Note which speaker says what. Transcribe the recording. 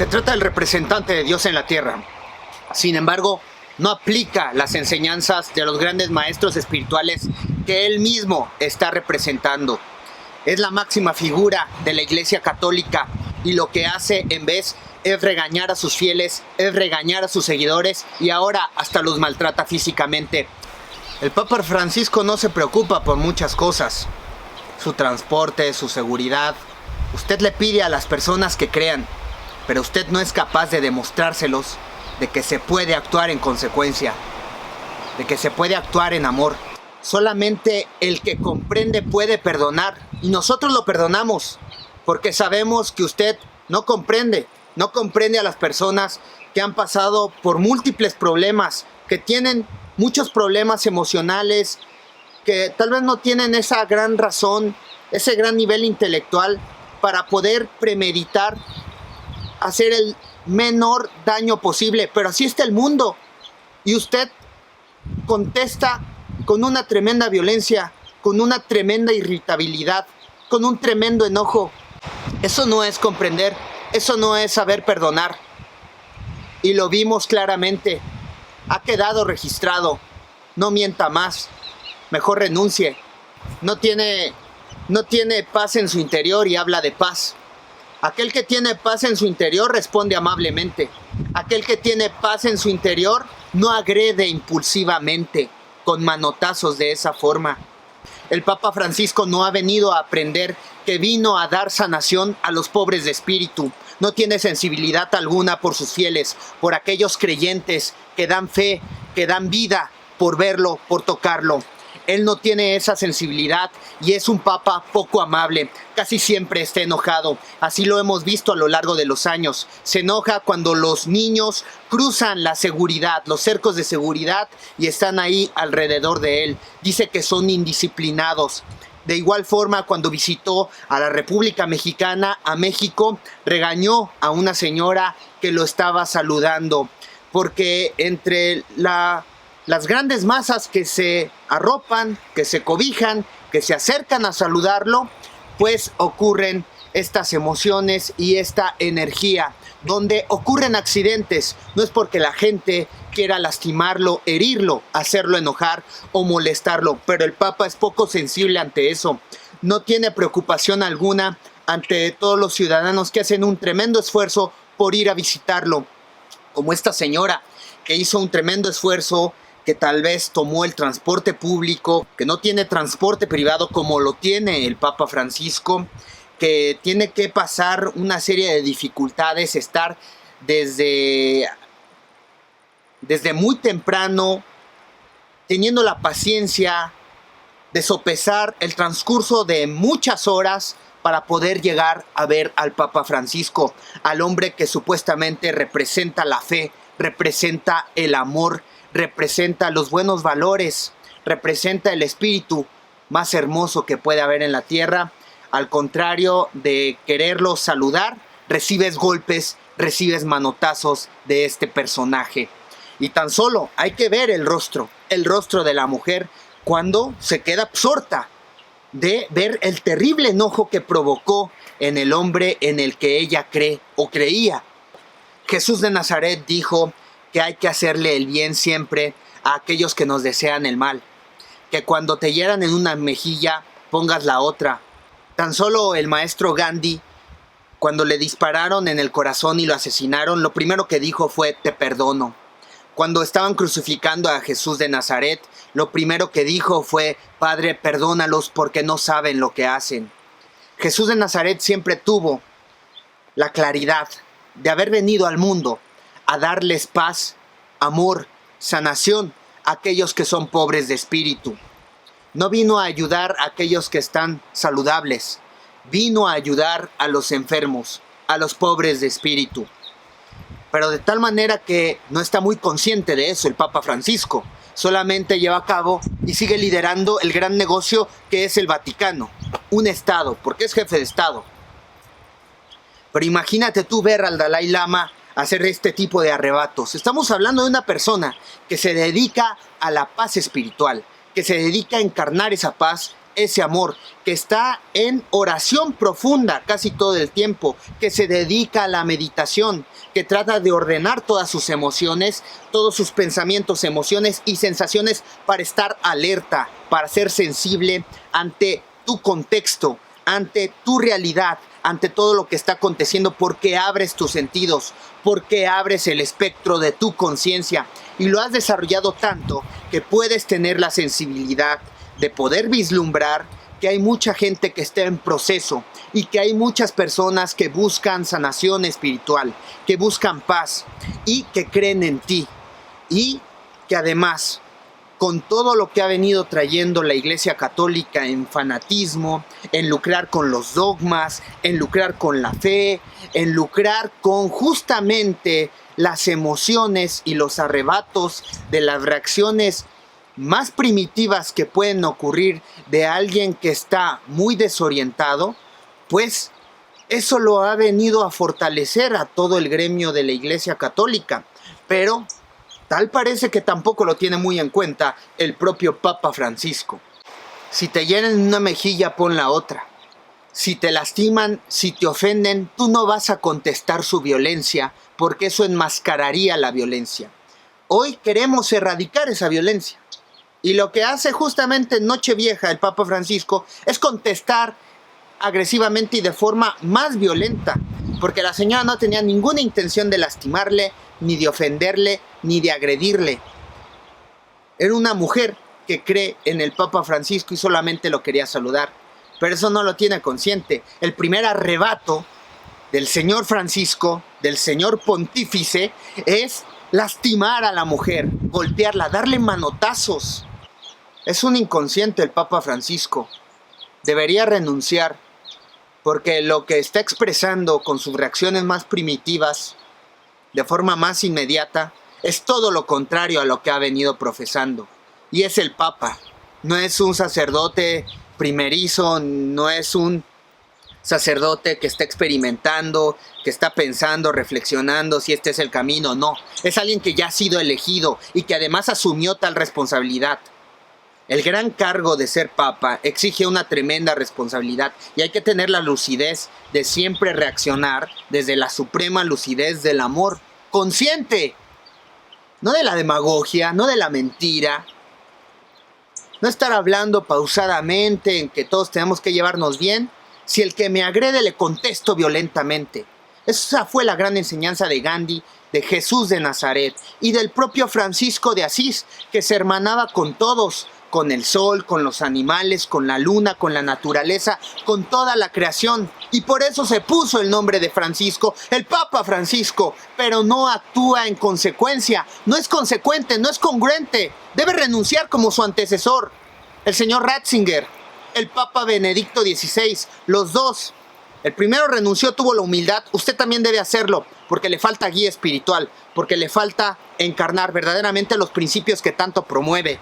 Speaker 1: Se trata del representante de Dios en la tierra. Sin embargo, no aplica las enseñanzas de los grandes maestros espirituales que él mismo está representando. Es la máxima figura de la Iglesia Católica y lo que hace en vez es regañar a sus fieles, es regañar a sus seguidores y ahora hasta los maltrata físicamente. El Papa Francisco no se preocupa por muchas cosas. Su transporte, su seguridad. Usted le pide a las personas que crean, pero usted no es capaz de demostrárselos de que se puede actuar en consecuencia, de que se puede actuar en amor. Solamente el que comprende puede perdonar y nosotros lo perdonamos porque sabemos que usted no comprende a las personas que han pasado por múltiples problemas, que tienen muchos problemas emocionales, que tal vez no tienen esa gran razón, ese gran nivel intelectual para poder premeditar hacer el menor daño posible, pero así está el mundo y usted contesta con una tremenda violencia, con una tremenda irritabilidad, con un tremendo enojo. Eso no es comprender, eso no es saber perdonar. Y lo vimos claramente. Ha quedado registrado. No mienta más. Mejor renuncie. No tiene paz en su interior y habla de paz. Aquel que tiene paz en su interior responde amablemente. Aquel que tiene paz en su interior no agrede impulsivamente, con manotazos de esa forma. El Papa Francisco no ha venido a aprender, que vino a dar sanación a los pobres de espíritu. No tiene sensibilidad alguna por sus fieles, por aquellos creyentes que dan fe, que dan vida por verlo, por tocarlo. Él no tiene esa sensibilidad y es un papa poco amable. Casi siempre está enojado. Así lo hemos visto a lo largo de los años. Se enoja cuando los niños cruzan la seguridad, los cercos de seguridad y están ahí alrededor de él. Dice que son indisciplinados. De igual forma, cuando visitó a la República Mexicana, a México, regañó a una señora que lo estaba saludando. Porque entre las grandes masas que se arropan, que se cobijan, que se acercan a saludarlo, pues ocurren estas emociones y esta energía, donde ocurren accidentes. No es porque la gente quiera lastimarlo, herirlo, hacerlo enojar o molestarlo, pero el Papa es poco sensible ante eso. No tiene preocupación alguna ante todos los ciudadanos que hacen un tremendo esfuerzo por ir a visitarlo, como esta señora que hizo un tremendo esfuerzo, que tal vez tomó el transporte público, que no tiene transporte privado como lo tiene el Papa Francisco, que tiene que pasar una serie de dificultades, estar desde muy temprano, teniendo la paciencia de sopesar el transcurso de muchas horas para poder llegar a ver al Papa Francisco, al hombre que supuestamente representa la fe, representa el amor, representa los buenos valores, representa el espíritu más hermoso que puede haber en la tierra. Al contrario de quererlo saludar, recibes golpes, recibes manotazos de este personaje. Y tan solo hay que ver el rostro de la mujer cuando se queda absorta de ver el terrible enojo que provocó en el hombre en el que ella cree o creía. Jesús de Nazaret dijo que hay que hacerle el bien siempre a aquellos que nos desean el mal. Que cuando te hieran en una mejilla, pongas la otra. Tan solo el maestro Gandhi, cuando le dispararon en el corazón y lo asesinaron, lo primero que dijo fue: te perdono. Cuando estaban crucificando a Jesús de Nazaret, lo primero que dijo fue: Padre, perdónalos porque no saben lo que hacen. Jesús de Nazaret siempre tuvo la claridad de haber venido al mundo a darles paz, amor, sanación a aquellos que son pobres de espíritu. No vino a ayudar a aquellos que están saludables, vino a ayudar a los enfermos, a los pobres de espíritu. Pero de tal manera que no está muy consciente de eso el Papa Francisco. Solamente lleva a cabo y sigue liderando el gran negocio que es el Vaticano. Un Estado, porque es jefe de Estado. Pero imagínate tú ver al Dalai Lama hacer este tipo de arrebatos. Estamos hablando de una persona que se dedica a la paz espiritual, que se dedica a encarnar esa paz, ese amor, que está en oración profunda casi todo el tiempo, que se dedica a la meditación, que trata de ordenar todas sus emociones, todos sus pensamientos, emociones y sensaciones para estar alerta, para ser sensible ante tu contexto, ante tu realidad, ante todo lo que está aconteciendo, porque abres tus sentidos, porque abres el espectro de tu conciencia y lo has desarrollado tanto que puedes tener la sensibilidad de poder vislumbrar que hay mucha gente que está en proceso y que hay muchas personas que buscan sanación espiritual, que buscan paz y que creen en ti, y que además, con todo lo que ha venido trayendo la Iglesia Católica en fanatismo, en lucrar con los dogmas, en lucrar con la fe, en lucrar con justamente las emociones y los arrebatos de las reacciones más primitivas que pueden ocurrir de alguien que está muy desorientado, pues eso lo ha venido a fortalecer a todo el gremio de la Iglesia Católica. Pero tal parece que tampoco lo tiene muy en cuenta el propio Papa Francisco. Si te hieren una mejilla, pon la otra. Si te lastiman, si te ofenden, tú no vas a contestar su violencia, porque eso enmascararía la violencia. Hoy queremos erradicar esa violencia. Y lo que hace justamente en Nochevieja el Papa Francisco es contestar agresivamente y de forma más violenta, porque la señora no tenía ninguna intención de lastimarle, ni de ofenderle, ni de agredirle. Era una mujer que cree en el Papa Francisco y solamente lo quería saludar, pero eso no lo tiene consciente. El primer arrebato del señor Francisco, del señor pontífice, es lastimar a la mujer, golpearla, darle manotazos. Es un inconsciente el Papa Francisco. Debería renunciar, porque lo que está expresando con sus reacciones más primitivas, de forma más inmediata, es todo lo contrario a lo que ha venido profesando. Y es el Papa. No es un sacerdote primerizo, no es un sacerdote que está experimentando, que está pensando, reflexionando si este es el camino. No, es alguien que ya ha sido elegido y que además asumió tal responsabilidad. El gran cargo de ser papa exige una tremenda responsabilidad y hay que tener la lucidez de siempre reaccionar desde la suprema lucidez del amor consciente, no de la demagogia, no de la mentira, no estar hablando pausadamente en que todos tenemos que llevarnos bien. Si el que me agrede le contesto violentamente. Esa fue la gran enseñanza de Gandhi, de Jesús de Nazaret y del propio Francisco de Asís, que se hermanaba con todos, con el sol, con los animales, con la luna, con la naturaleza, con toda la creación. Y por eso se puso el nombre de Francisco, el Papa Francisco, pero no actúa en consecuencia, no es consecuente, no es congruente, debe renunciar como su antecesor, el señor Ratzinger, el Papa Benedicto XVI, los dos. El primero renunció, tuvo la humildad, usted también debe hacerlo, porque le falta guía espiritual, porque le falta encarnar verdaderamente los principios que tanto promueve.